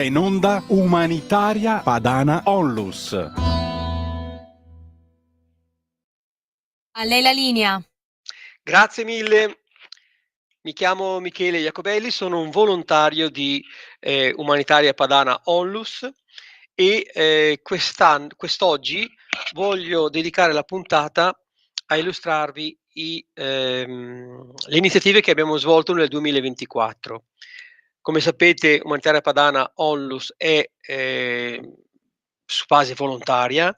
In onda Umanitaria Padana Onlus. A lei la linea. Grazie mille. Mi chiamo Michele Iacobelli, sono un volontario di Umanitaria Padana Onlus e quest'oggi voglio dedicare la puntata a illustrarvi le iniziative che abbiamo svolto nel 2024. Come sapete, Umanitaria Padana Onlus è su base volontaria,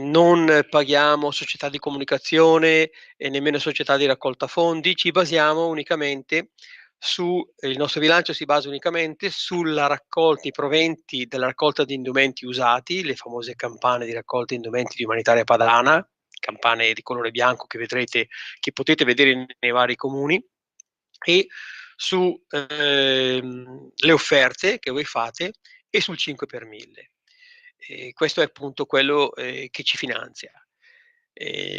non paghiamo società di comunicazione e nemmeno società di raccolta fondi, ci basiamo unicamente il nostro bilancio si basa unicamente sulla raccolta, i proventi della raccolta di indumenti usati, le famose campane di raccolta indumenti di Umanitaria Padana, campane di colore bianco che potete vedere nei vari comuni, e su le offerte che voi fate e sul 5 per 1000. Questo è appunto quello che ci finanzia.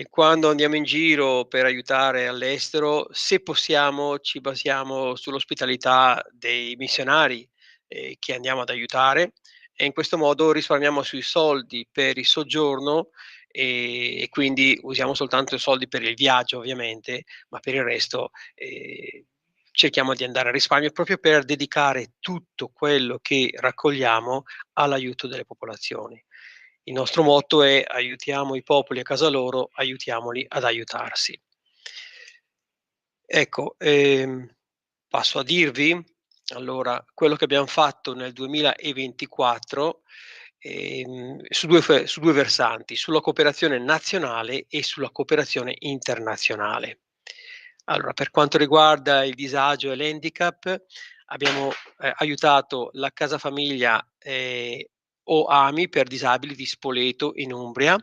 Quando andiamo in giro per aiutare all'estero, se possiamo, ci basiamo sull'ospitalità dei missionari che andiamo ad aiutare, e in questo modo risparmiamo sui soldi per il soggiorno e quindi usiamo soltanto i soldi per il viaggio, ovviamente, ma per il resto cerchiamo di andare a risparmio proprio per dedicare tutto quello che raccogliamo all'aiuto delle popolazioni. Il nostro motto è: aiutiamo i popoli a casa loro, aiutiamoli ad aiutarsi. Ecco, passo a dirvi allora quello che abbiamo fatto nel 2024 su due versanti, sulla cooperazione nazionale e sulla cooperazione internazionale. Allora, per quanto riguarda il disagio e l'handicap, abbiamo aiutato la casa famiglia OAMI per disabili di Spoleto in Umbria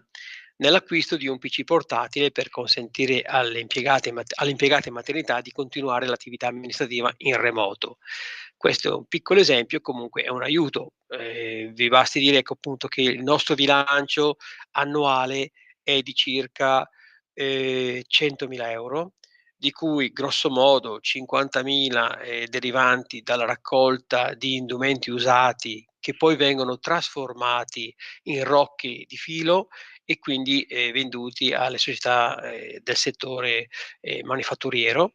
nell'acquisto di un PC portatile per consentire alle impiegate in maternità di continuare l'attività amministrativa in remoto. Questo è un piccolo esempio, comunque è un aiuto. Vi basti dire, ecco, appunto, che il nostro bilancio annuale è di circa 100.000 euro, di cui grosso modo 50.000 derivanti dalla raccolta di indumenti usati che poi vengono trasformati in rocchi di filo e quindi venduti alle società del settore manifatturiero,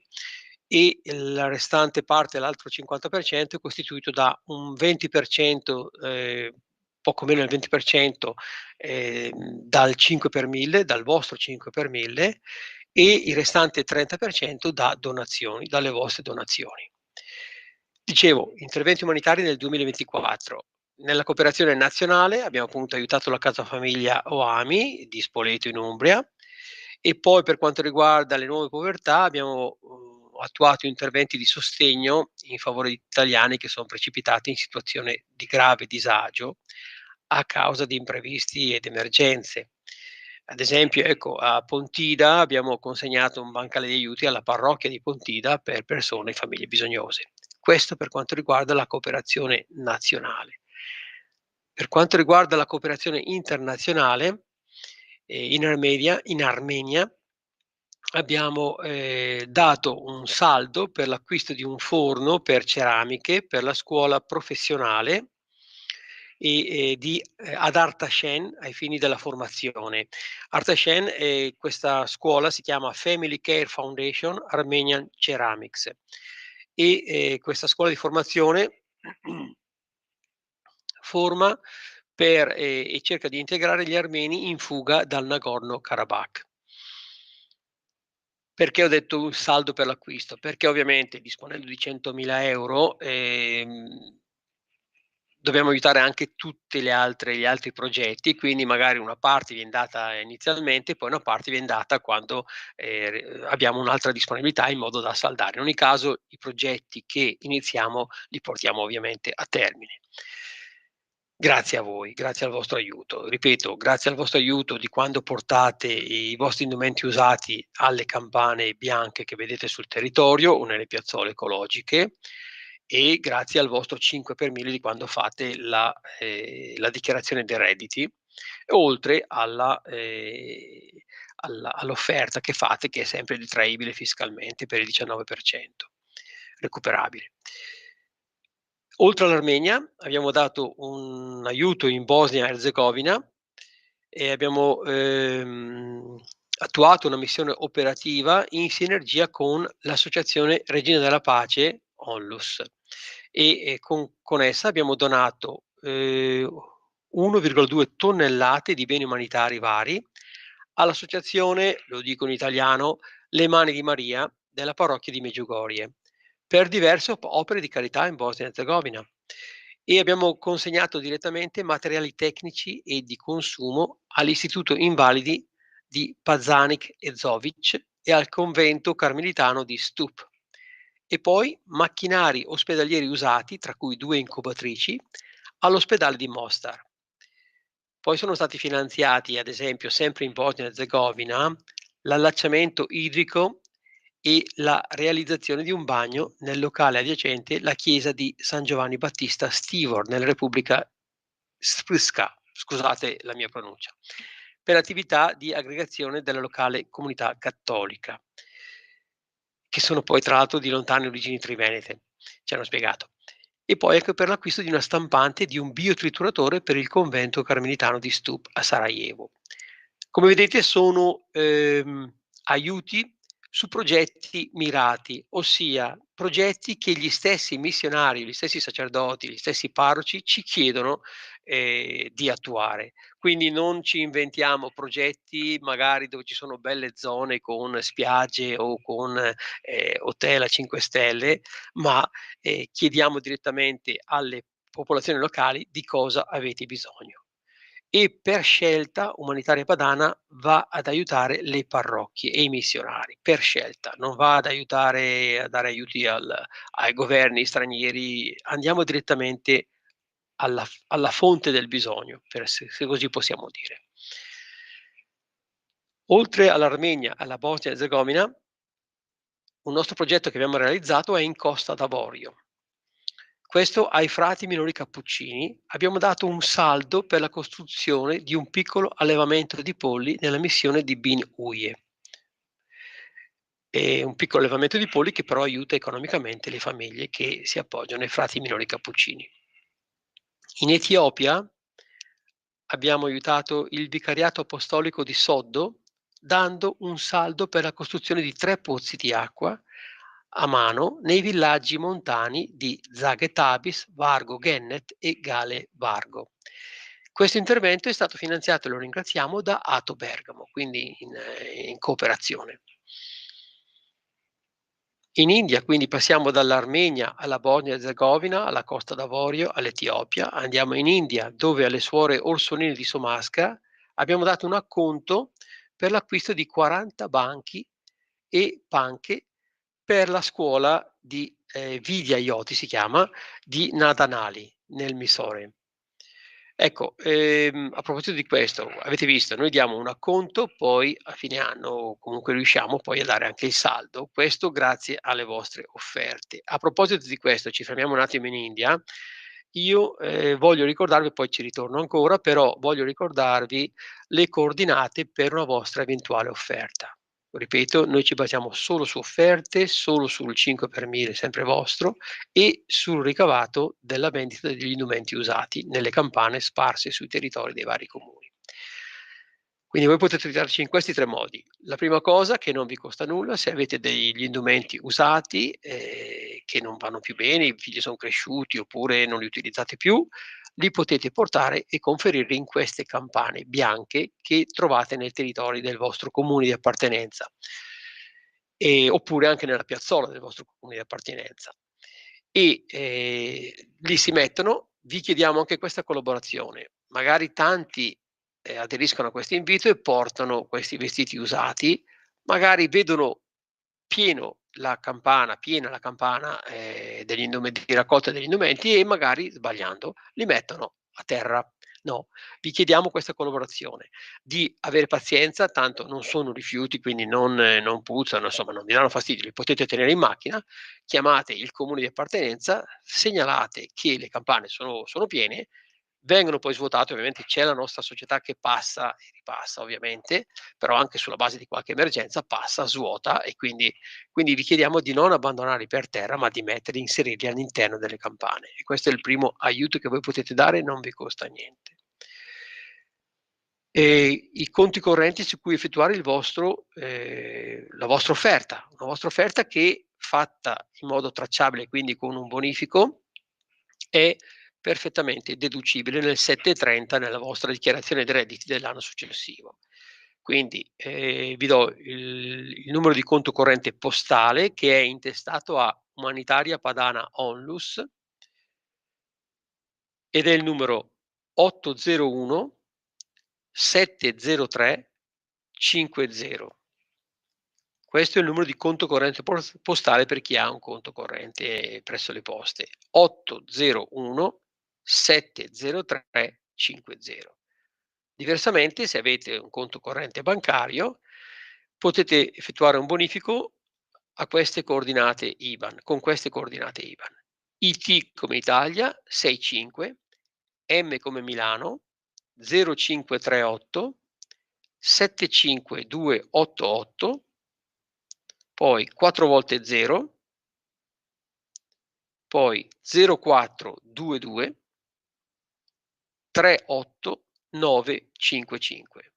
e la restante parte, l'altro 50%, è costituito da un 20%, poco meno del 20%, dal 5 per 1000, dal vostro 5 per 1000, e il restante 30% da donazioni, dalle vostre donazioni. Dicevo, interventi umanitari nel 2024. Nella cooperazione nazionale abbiamo appunto aiutato la casa famiglia OAMI di Spoleto in Umbria, e poi per quanto riguarda le nuove povertà abbiamo attuato interventi di sostegno in favore di italiani che sono precipitati in situazione di grave disagio a causa di imprevisti ed emergenze. Ad esempio, ecco, a Pontida abbiamo consegnato un bancale di aiuti alla parrocchia di Pontida per persone e famiglie bisognose. Questo per quanto riguarda la cooperazione nazionale. Per quanto riguarda la cooperazione internazionale, in Armenia abbiamo dato un saldo per l'acquisto di un forno per ceramiche per la scuola professionale ad Artashen ai fini della formazione. Artashen, questa scuola si chiama Family Care Foundation Armenian Ceramics, e questa scuola di formazione forma e cerca di integrare gli armeni in fuga dal Nagorno-Karabakh. Perché ho detto un saldo per l'acquisto? Perché ovviamente disponendo di 100.000 euro dobbiamo aiutare anche gli altri progetti, quindi magari una parte viene data inizialmente, poi una parte viene data quando abbiamo un'altra disponibilità, in modo da saldare. In ogni caso i progetti che iniziamo li portiamo ovviamente a termine. Grazie a voi, grazie al vostro aiuto. Ripeto, grazie al vostro aiuto di quando portate i vostri indumenti usati alle campane bianche che vedete sul territorio o nelle piazzole ecologiche, e grazie al vostro 5 per 1000 di quando fate la dichiarazione dei redditi, oltre all'offerta che fate, che è sempre detraibile fiscalmente per il 19%, recuperabile. Oltre all'Armenia abbiamo dato un aiuto in Bosnia e Erzegovina e abbiamo attuato una missione operativa in sinergia con l'Associazione Regina della Pace, ONLUS, e con essa abbiamo donato 1,2 tonnellate di beni umanitari vari all'associazione, lo dico in italiano, Le Mani di Maria della parrocchia di Medjugorje, per diverse opere di carità in Bosnia e Erzegovina. E abbiamo consegnato direttamente materiali tecnici e di consumo all'Istituto Invalidi di Pazanic e Zovic e al convento carmelitano di Stup. E poi macchinari ospedalieri usati, tra cui 2 incubatrici, all'ospedale di Mostar. Poi sono stati finanziati, ad esempio, sempre in Bosnia e Erzegovina, l'allacciamento idrico e la realizzazione di un bagno nel locale adiacente la chiesa di San Giovanni Battista Stivor, nella Repubblica Srpska, scusate la mia pronuncia, per attività di aggregazione della locale comunità cattolica, che sono poi tra l'altro di lontane origini trivenete, ci hanno spiegato. E poi anche per l'acquisto di una stampante e di un biotrituratore per il convento carmelitano di Stup a Sarajevo. Come vedete sono aiuti su progetti mirati, ossia progetti che gli stessi missionari, gli stessi sacerdoti, gli stessi parroci ci chiedono di attuare. Quindi non ci inventiamo progetti magari dove ci sono belle zone con spiagge o con hotel a 5 stelle, ma chiediamo direttamente alle popolazioni locali di cosa avete bisogno. E per scelta Umanitaria Padana va ad aiutare le parrocchie e i missionari, per scelta, non va ad aiutare a dare aiuti ai governi stranieri, andiamo direttamente alla fonte del bisogno, se così possiamo dire. Oltre all'Armenia, alla Bosnia e Erzegovina, un nostro progetto che abbiamo realizzato è in Costa d'Avorio. Questo ai frati minori cappuccini abbiamo dato un saldo per la costruzione di un piccolo allevamento di polli nella missione di Bin Uye. È un piccolo allevamento di polli che però aiuta economicamente le famiglie che si appoggiano ai frati minori cappuccini. In Etiopia abbiamo aiutato il vicariato apostolico di Soddo dando un saldo per la costruzione di 3 pozzi di acqua a mano nei villaggi montani di Zaghetabis, Vargo Gennet e Gale Vargo. Questo intervento è stato finanziato, e lo ringraziamo, da Ato Bergamo, quindi in cooperazione. In India, quindi passiamo dall'Armenia alla Bosnia e Erzegovina, alla Costa d'Avorio, all'Etiopia. Andiamo in India, dove alle suore Orsolini di Somasca abbiamo dato un acconto per l'acquisto di 40 banchi e panche per la scuola di Vidya Yoti si chiama, di Nadanali, nel Mysore. Ecco, a proposito di questo, avete visto, noi diamo un acconto, poi a fine anno comunque riusciamo poi a dare anche il saldo, questo grazie alle vostre offerte. A proposito di questo, ci fermiamo un attimo in India, io voglio ricordarvi, poi ci ritorno ancora, però voglio ricordarvi le coordinate per una vostra eventuale offerta. Ripeto, noi ci basiamo solo su offerte, solo sul 5 per 1000 sempre vostro e sul ricavato della vendita degli indumenti usati nelle campane sparse sui territori dei vari comuni. Quindi voi potete aiutarci in questi 3 modi. La prima cosa, che non vi costa nulla, se avete degli indumenti usati che non vanno più bene, i figli son cresciuti oppure non li utilizzate più, li potete portare e conferirli in queste campane bianche che trovate nei territori del vostro comune di appartenenza, oppure anche nella piazzola del vostro comune di appartenenza. E lì si mettono, vi chiediamo anche questa collaborazione. Magari tanti aderiscono a questo invito e portano questi vestiti usati, magari vedono piena la campana degli indumenti, di raccolta degli indumenti e magari sbagliando li mettono a terra. No, vi chiediamo questa collaborazione, di avere pazienza, tanto non sono rifiuti, quindi non puzzano, insomma non vi danno fastidio, li potete tenere in macchina, chiamate il comune di appartenenza, segnalate che le campane sono piene, vengono poi svuotate, ovviamente c'è la nostra società che passa e ripassa ovviamente, però anche sulla base di qualche emergenza passa, svuota e quindi vi chiediamo di non abbandonarli per terra, ma di inserirli all'interno delle campane. E questo è il primo aiuto che voi potete dare, non vi costa niente. E i conti correnti su cui effettuare la vostra offerta, una vostra offerta che fatta in modo tracciabile, quindi con un bonifico, è perfettamente deducibile nel 730 nella vostra dichiarazione dei redditi dell'anno successivo. Quindi vi do il numero di conto corrente postale che è intestato a Umanitaria Padana Onlus ed è il numero 801 703 50. Questo è il numero di conto corrente postale per chi ha un conto corrente presso le poste. 801 703 50. Diversamente, se avete un conto corrente bancario, potete effettuare un bonifico a queste coordinate IBAN, con queste coordinate IBAN. IT come Italia 65, M come Milano 0538 75288, poi 4 volte 0, poi 0422 38955.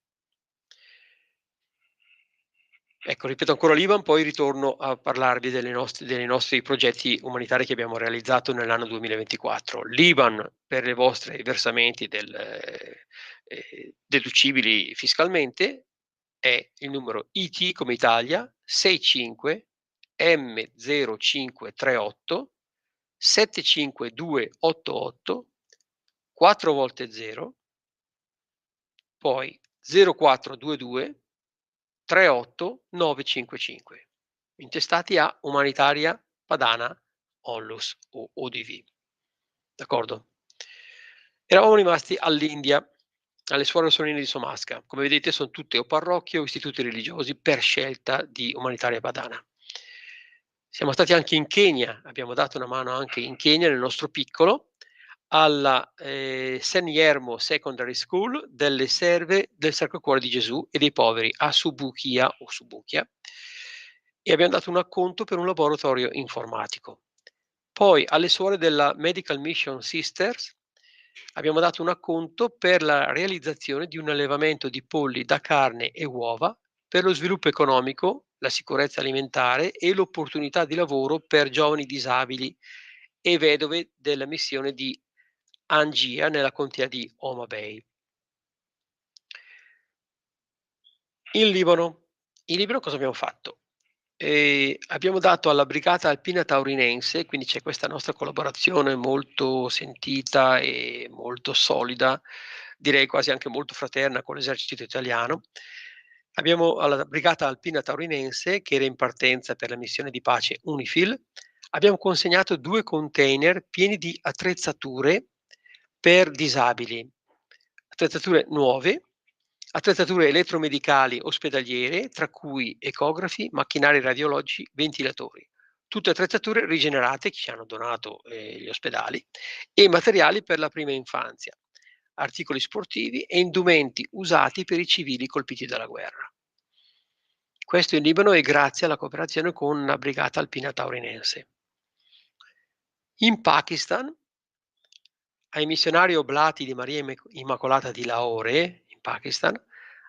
Ecco, ripeto ancora l'IBAN, poi ritorno a parlarvi dei nostri progetti umanitari che abbiamo realizzato nell'anno 2024. L'IBAN per i vostri versamenti deducibili fiscalmente è il numero IT come Italia 65 M0538 75288 4 volte 0, poi 0422 38955, intestati a Umanitaria Padana Onlus o ODV. D'accordo? Eravamo rimasti all'India, alle Suore Sorelle di Somasca. Come vedete sono tutte o parrocchie o istituti religiosi per scelta di Umanitaria Padana. Siamo stati anche in Kenya, abbiamo dato una mano anche in Kenya nel nostro piccolo, alla San Guillermo Secondary School delle serve del Sacro Cuore di Gesù e dei poveri a Subukia e abbiamo dato un acconto per un laboratorio informatico. Poi alle suore della Medical Mission Sisters abbiamo dato un acconto per la realizzazione di un allevamento di polli da carne e uova per lo sviluppo economico, la sicurezza alimentare e l'opportunità di lavoro per giovani disabili e vedove della missione di Angia nella contea di Homa Bay. In Libano cosa abbiamo fatto? Abbiamo dato alla Brigata Alpina Taurinense, quindi c'è questa nostra collaborazione molto sentita e molto solida, direi quasi anche molto fraterna con l'esercito italiano. Alla Brigata Alpina Taurinense, che era in partenza per la missione di pace UNIFIL, abbiamo consegnato 2 container pieni di attrezzature per disabili, attrezzature nuove, attrezzature elettromedicali ospedaliere, tra cui ecografi, macchinari radiologici, ventilatori. Tutte attrezzature rigenerate che ci hanno donato gli ospedali e materiali per la prima infanzia, articoli sportivi e indumenti usati per i civili colpiti dalla guerra. Questo in Libano è grazie alla cooperazione con la Brigata Alpina Taurinense. In Pakistan, ai missionari oblati di Maria Immacolata di Lahore, in Pakistan,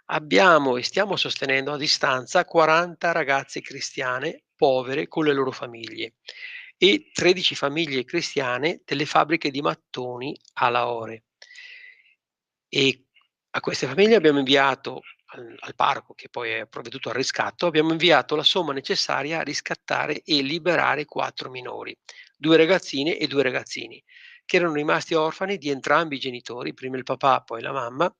abbiamo e stiamo sostenendo a distanza 40 ragazze cristiane povere con le loro famiglie e 13 famiglie cristiane delle fabbriche di mattoni a Lahore. E a queste famiglie abbiamo inviato al parco, che poi ha provveduto al riscatto, abbiamo inviato la somma necessaria a riscattare e liberare 4 minori, 2 ragazzine e 2 ragazzini, che erano rimasti orfani di entrambi i genitori, prima il papà, poi la mamma,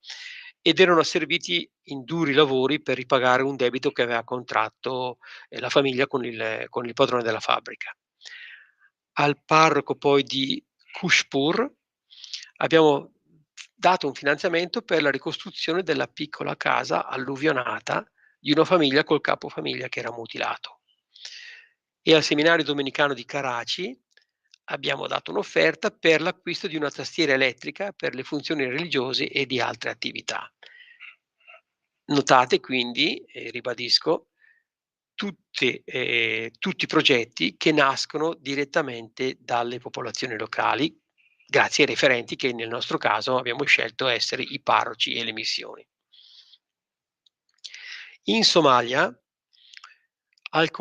ed erano asserviti in duri lavori per ripagare un debito che aveva contratto la famiglia con il padrone della fabbrica. Al parroco poi di Kushpur abbiamo dato un finanziamento per la ricostruzione della piccola casa alluvionata di una famiglia col capofamiglia che era mutilato. E al seminario domenicano di Karachi abbiamo dato un'offerta per l'acquisto di una tastiera elettrica per le funzioni religiose e di altre attività. Notate quindi, ribadisco, tutti i progetti che nascono direttamente dalle popolazioni locali, grazie ai referenti che nel nostro caso abbiamo scelto essere i parroci e le missioni. In Somalia, al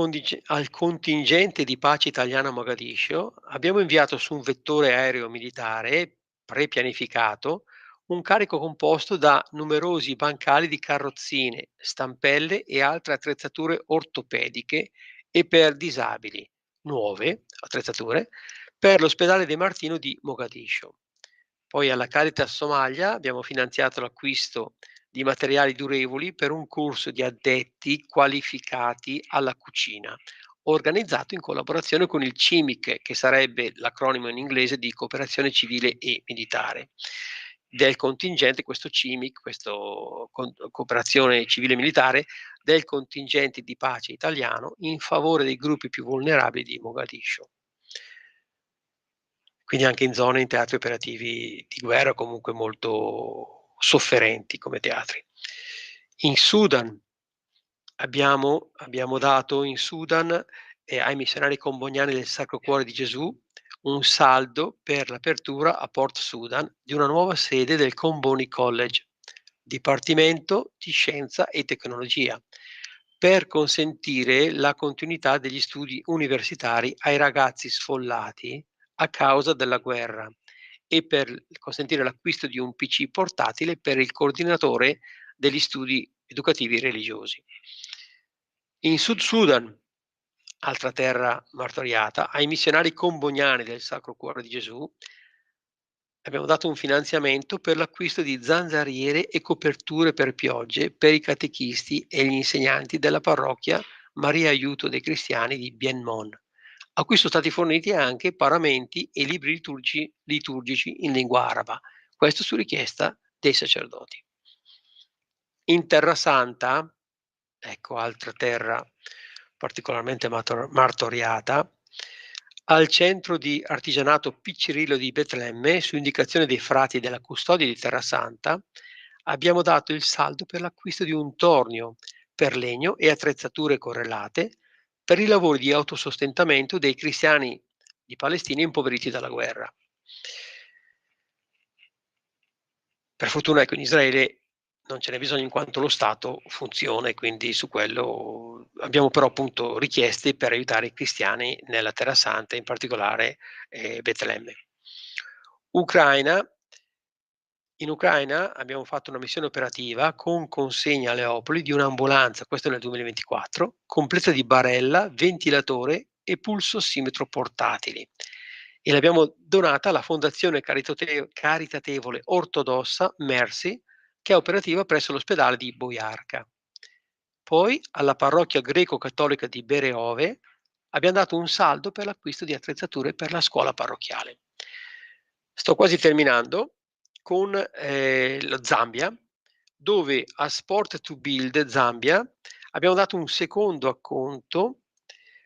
contingente di pace italiano a Mogadiscio, abbiamo inviato su un vettore aereo militare prepianificato un carico composto da numerosi bancali di carrozzine, stampelle e altre attrezzature ortopediche e per disabili, nuove attrezzature, per l'ospedale De Martino di Mogadiscio. Poi alla Caritas Somalia abbiamo finanziato l'acquisto di materiali durevoli per un corso di addetti qualificati alla cucina, organizzato in collaborazione con il CIMIC, che sarebbe l'acronimo in inglese di Cooperazione Civile e Militare. Del contingente, questo CIMIC, questo Cooperazione Civile e Militare, del contingente di pace italiano in favore dei gruppi più vulnerabili di Mogadiscio. Quindi anche in zone, in teatri operativi di guerra comunque molto sofferenti come teatri. In Sudan abbiamo dato in Sudan, ai missionari comboniani del Sacro Cuore di Gesù un saldo per l'apertura a Port Sudan di una nuova sede del Comboni College, Dipartimento di Scienza e Tecnologia, per consentire la continuità degli studi universitari ai ragazzi sfollati a causa della guerra e per consentire l'acquisto di un PC portatile per il coordinatore degli studi educativi religiosi. In Sud Sudan, altra terra martoriata, ai missionari comboniani del Sacro Cuore di Gesù abbiamo dato un finanziamento per l'acquisto di zanzariere e coperture per piogge per i catechisti e gli insegnanti della parrocchia Maria Aiuto dei Cristiani di Bien Mon, a cui sono stati forniti anche paramenti e libri liturgici in lingua araba, questo su richiesta dei sacerdoti. In Terra Santa, ecco altra terra particolarmente martoriata, al centro di artigianato Piccirillo di Betlemme, su indicazione dei frati della custodia di Terra Santa, abbiamo dato il saldo per l'acquisto di un tornio per legno e attrezzature correlate per i lavori di autosostentamento dei cristiani di Palestina impoveriti dalla guerra. Per fortuna, ecco, in Israele non ce n'è bisogno in quanto lo Stato funziona e quindi su quello abbiamo però appunto richieste per aiutare i cristiani nella Terra Santa, in particolare Betlemme. In Ucraina abbiamo fatto una missione operativa con consegna a Leopoli di un'ambulanza, questo nel 2024, completa di barella, ventilatore e pulsossimetro portatili, e l'abbiamo donata alla Fondazione Caritatevole Ortodossa Mercy, che è operativa presso l'ospedale di Boiarca. Poi alla parrocchia greco-cattolica di Bereove abbiamo dato un saldo per l'acquisto di attrezzature per la scuola parrocchiale. Sto quasi terminando con lo Zambia, dove a Sport to Build Zambia abbiamo dato un secondo acconto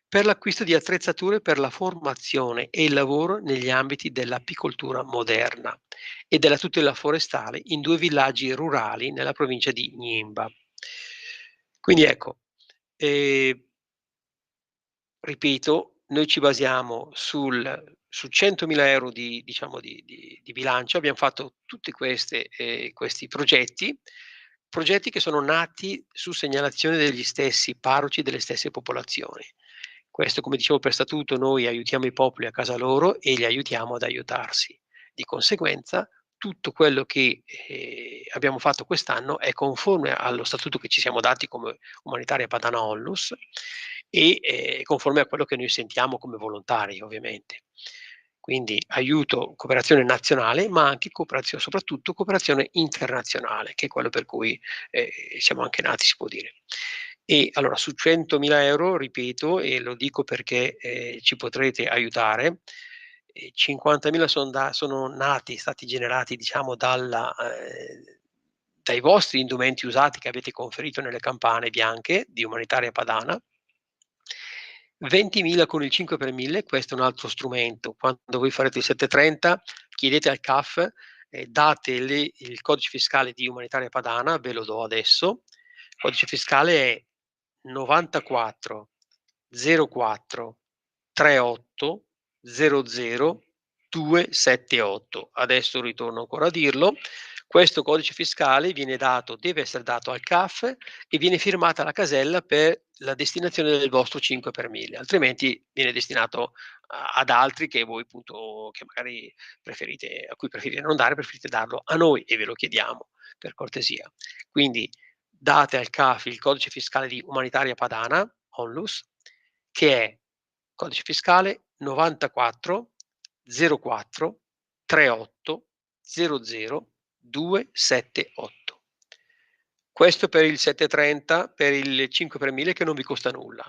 per l'acquisto di attrezzature per la formazione e il lavoro negli ambiti dell'apicoltura moderna e della tutela forestale in 2 villaggi rurali nella provincia di Nyimba. Quindi ecco, ripeto, noi ci basiamo su 100.000 euro di bilancio. Abbiamo fatto tutti questi progetti che sono nati su segnalazione degli stessi parroci, delle stesse popolazioni. Questo, come dicevo, per statuto noi aiutiamo i popoli a casa loro e li aiutiamo ad aiutarsi. Di conseguenza tutto quello che abbiamo fatto quest'anno è conforme allo statuto che ci siamo dati come Umanitaria Padana Onlus e conforme a quello che noi sentiamo come volontari, ovviamente. Quindi aiuto, cooperazione nazionale, ma anche soprattutto cooperazione internazionale, che è quello per cui siamo anche nati, si può dire. E allora su 100.000 euro, ripeto, e lo dico perché ci potrete aiutare, 50.000 sono stati generati diciamo dai vostri indumenti usati che avete conferito nelle campane bianche di Umanitaria Padana. 20.000 con il 5 per 1000, questo è un altro strumento. Quando voi farete il 730, chiedete al CAF, date il codice fiscale di Umanitaria Padana, ve lo do adesso. Il codice fiscale è 94 04 38 00 278. Adesso ritorno ancora a dirlo. Questo codice fiscale deve essere dato al CAF e viene firmata la casella per la destinazione del vostro 5 per 1000, altrimenti viene destinato ad altri che voi appunto che magari a cui preferite non dare, preferite darlo a noi e ve lo chiediamo per cortesia. Quindi date al CAF il codice fiscale di Umanitaria Padana, ONLUS, che è codice fiscale 94 04 38 00 278. Questo per il 730, per il 5 per 1000 che non vi costa nulla.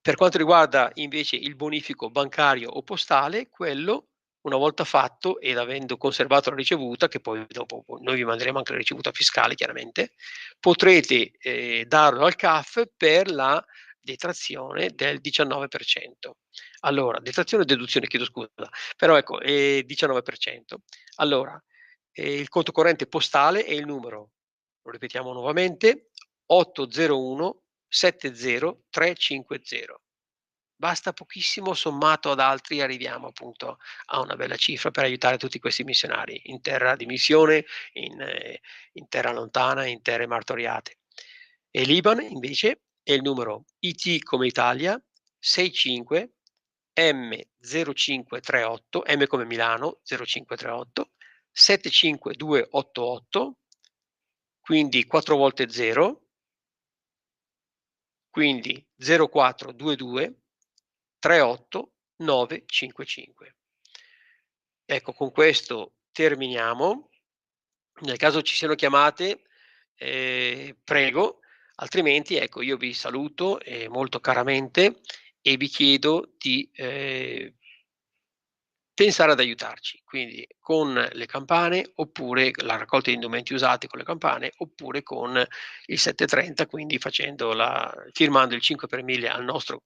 Per quanto riguarda invece il bonifico bancario o postale, quello una volta fatto ed avendo conservato la ricevuta, che poi dopo noi vi manderemo anche la ricevuta fiscale chiaramente, potrete darlo al CAF per la detrazione del 19%. Allora, detrazione o deduzione, chiedo scusa, però ecco, 19%. Allora, il conto corrente postale è il numero, lo ripetiamo nuovamente, 801 70 350. Basta pochissimo, sommato ad altri arriviamo appunto a una bella cifra per aiutare tutti questi missionari in terra di missione, in terra lontana, in terre martoriate. E l'IBAN invece è il numero IT come Italia 65 M0538, M come Milano 0538 75288, quindi 4 volte 0, quindi 0422 38 955. Ecco, con questo terminiamo. Nel caso ci siano chiamate, prego, altrimenti ecco io vi saluto, molto caramente e vi chiedo di, pensare ad aiutarci, quindi con le campane, oppure la raccolta di indumenti usati con le campane, oppure con il 730, quindi firmando il 5 per 1000 al nostro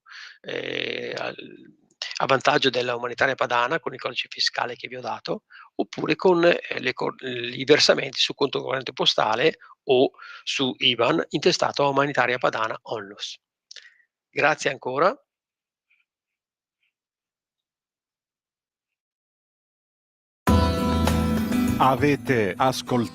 a vantaggio della Umanitaria Padana con il codice fiscale che vi ho dato, oppure con i versamenti su conto corrente postale o su IBAN intestato a Umanitaria Padana Onlus. Grazie ancora. Avete ascoltato